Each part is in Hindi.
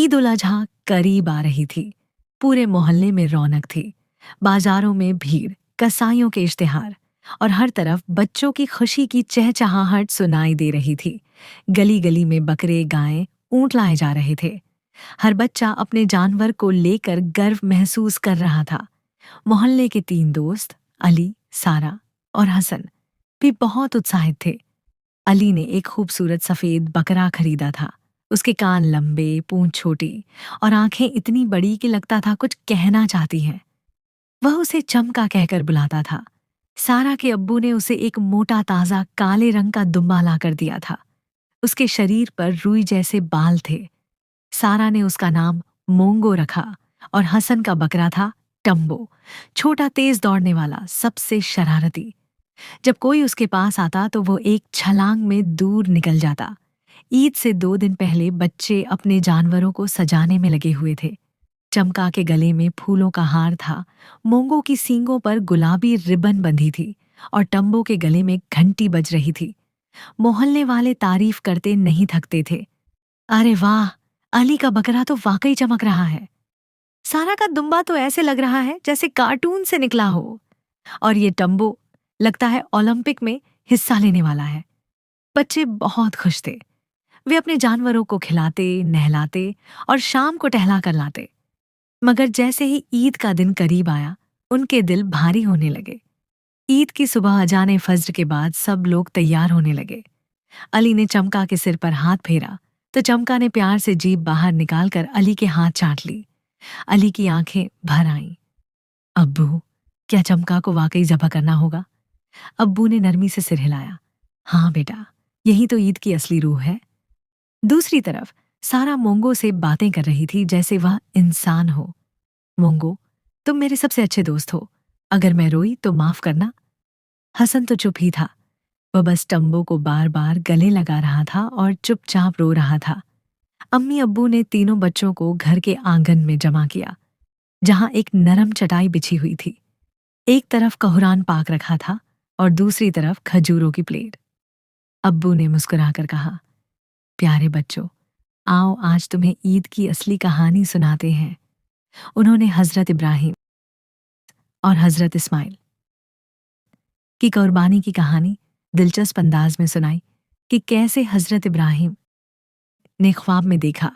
ईद उल अजहा करीब आ रही थी। पूरे मोहल्ले में रौनक थी। बाजारों में भीड़, कसाईयों के इश्तिहार और हर तरफ बच्चों की खुशी की चहचहाहट सुनाई दे रही थी। गली गली में बकरे, गायें, ऊंट लाए जा रहे थे। हर बच्चा अपने जानवर को लेकर गर्व महसूस कर रहा था। मोहल्ले के 3 दोस्त, अली, सारा और हसन, भी बहुत उत्साहित थे। अली ने एक खूबसूरत सफेद बकरा खरीदा था। उसके कान लंबे, पूंछ छोटी और आंखें इतनी बड़ी कि लगता था कुछ कहना चाहती हैं। वह उसे चमका कहकर बुलाता था। सारा के अब्बू ने उसे एक मोटा ताजा काले रंग का दुम्बा लाकर दिया था। उसके शरीर पर रुई जैसे बाल थे। सारा ने उसका नाम मोंगो रखा और हसन का बकरा था टम्बो, छोटा, तेज दौड़ने वाला, सबसे शरारती। जब कोई उसके पास आता तो वो एक छलांग में दूर निकल जाता। ईद से 2 दिन पहले बच्चे अपने जानवरों को सजाने में लगे हुए थे। चमका के गले में फूलों का हार था, मोंगो की सींगों पर गुलाबी रिबन बंधी थी और टम्बो के गले में घंटी बज रही थी। मोहल्ले वाले तारीफ करते नहीं थकते थे। अरे वाह, अली का बकरा तो वाकई चमक रहा है। सारा का दुम्बा तो ऐसे लग रहा है जैसे कार्टून से निकला हो। और ये टम्बो लगता है ओलंपिक में हिस्सा लेने वाला है। बच्चे बहुत खुश थे। वे अपने जानवरों को खिलाते, नहलाते और शाम को टहला कर लाते। मगर जैसे ही ईद का दिन करीब आया, उनके दिल भारी होने लगे। ईद की सुबह अजाने फज्र के बाद सब लोग तैयार होने लगे। अली ने चमका के सिर पर हाथ फेरा तो चमका ने प्यार से जीभ बाहर निकालकर अली के हाथ चाट ली। अली की आंखें भर आईं। अब्बू, क्या चमका को वाकई ज़ब्ह करना होगा? अब्बू ने नरमी से सिर हिलाया। हाँ बेटा, यही तो ईद की असली रूह है। दूसरी तरफ सारा मोंगो से बातें कर रही थी जैसे वह इंसान हो। मोंगो, तुम मेरे सबसे अच्छे दोस्त हो। अगर मैं रोई तो माफ करना। हसन तो चुप ही था। वह बस टम्बो को बार बार गले लगा रहा था और चुपचाप रो रहा था। अम्मी अब्बू ने तीनों बच्चों को घर के आंगन में जमा किया, जहां एक नरम चटाई बिछी हुई थी। एक तरफ कुरान पाक रखा था और दूसरी तरफ खजूरों की प्लेट। अब्बू ने मुस्कुराकर कहा, प्यारे बच्चों, आओ आज तुम्हें ईद की असली कहानी सुनाते हैं। उन्होंने हजरत इब्राहिम और हजरत इस्माइल की कुर्बानी की कहानी दिलचस्प अंदाज में सुनाई कि कैसे हजरत इब्राहिम ने ख्वाब में देखा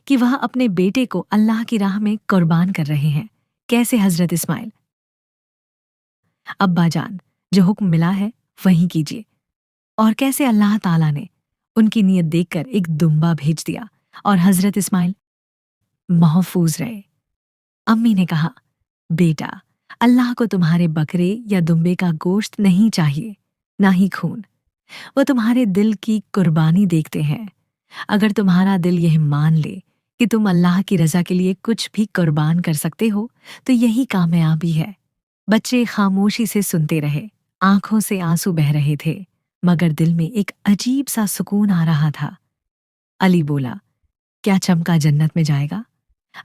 कि वह अपने बेटे को अल्लाह की राह में कुर्बान कर रहे हैं। कैसे हजरत इस्माइल, अब्बा जान, जो हुक्म मिला है वही कीजिए। और कैसे अल्लाह ताला ने उनकी नीयत देखकर एक दुम्बा भेज दिया और हजरत इस्माइल महफूज रहे। अम्मी ने कहा, बेटा, अल्लाह को तुम्हारे बकरे या दुम्बे का गोश्त नहीं चाहिए, ना ही खून। वो तुम्हारे दिल की कुर्बानी देखते हैं। अगर तुम्हारा दिल यह मान ले कि तुम अल्लाह की रजा के लिए कुछ भी कुर्बान कर सकते हो, तो यही कामयाबी है। बच्चे खामोशी से सुनते रहे। आंखों से आंसू बह रहे थे, मगर दिल में एक अजीब सा सुकून आ रहा था। अली बोला, क्या चमका जन्नत में जाएगा?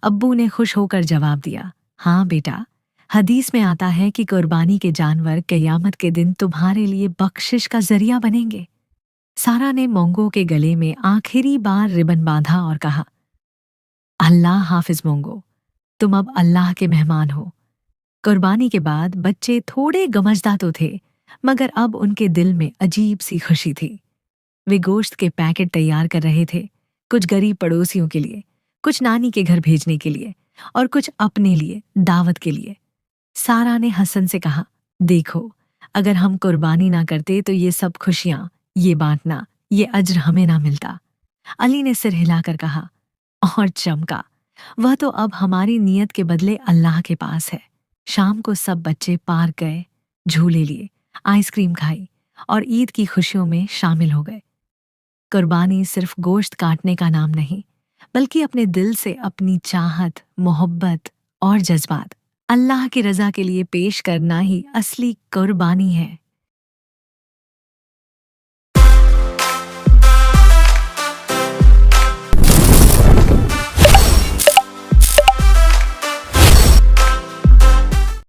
अब्बू ने खुश होकर जवाब दिया, हाँ बेटा, हदीस में आता है कि कुर्बानी के जानवर क़यामत के दिन तुम्हारे लिए बख्शिश का जरिया बनेंगे। सारा ने मोंगो के गले में आखिरी बार रिबन बांधा और कहा, अल्लाह हाफिज मोंगो, तुम अब अल्लाह के मेहमान हो। कुर्बानी के बाद बच्चे थोड़े गमजदा तो थे, मगर अब उनके दिल में अजीब सी खुशी थी। वे गोश्त के पैकेट तैयार कर रहे थे, कुछ गरीब पड़ोसियों के लिए, कुछ नानी के घर भेजने के लिए और कुछ अपने लिए दावत के लिए। सारा ने हसन से कहा, देखो, अगर हम कुर्बानी ना करते तो ये सब खुशियां, ये बांटना, ये अज्र हमें ना मिलता। अली ने सिर हिलाकर कहा, और चमका, वह तो अब हमारी नीयत के बदले अल्लाह के पास है। शाम को सब बच्चे पार्क गए, झूले लिए, आइसक्रीम खाई और ईद की खुशियों में शामिल हो गए। कुर्बानी सिर्फ गोश्त काटने का नाम नहीं, बल्कि अपने दिल से अपनी चाहत, मोहब्बत और जज्बात अल्लाह की रज़ा के लिए पेश करना ही असली कुर्बानी है।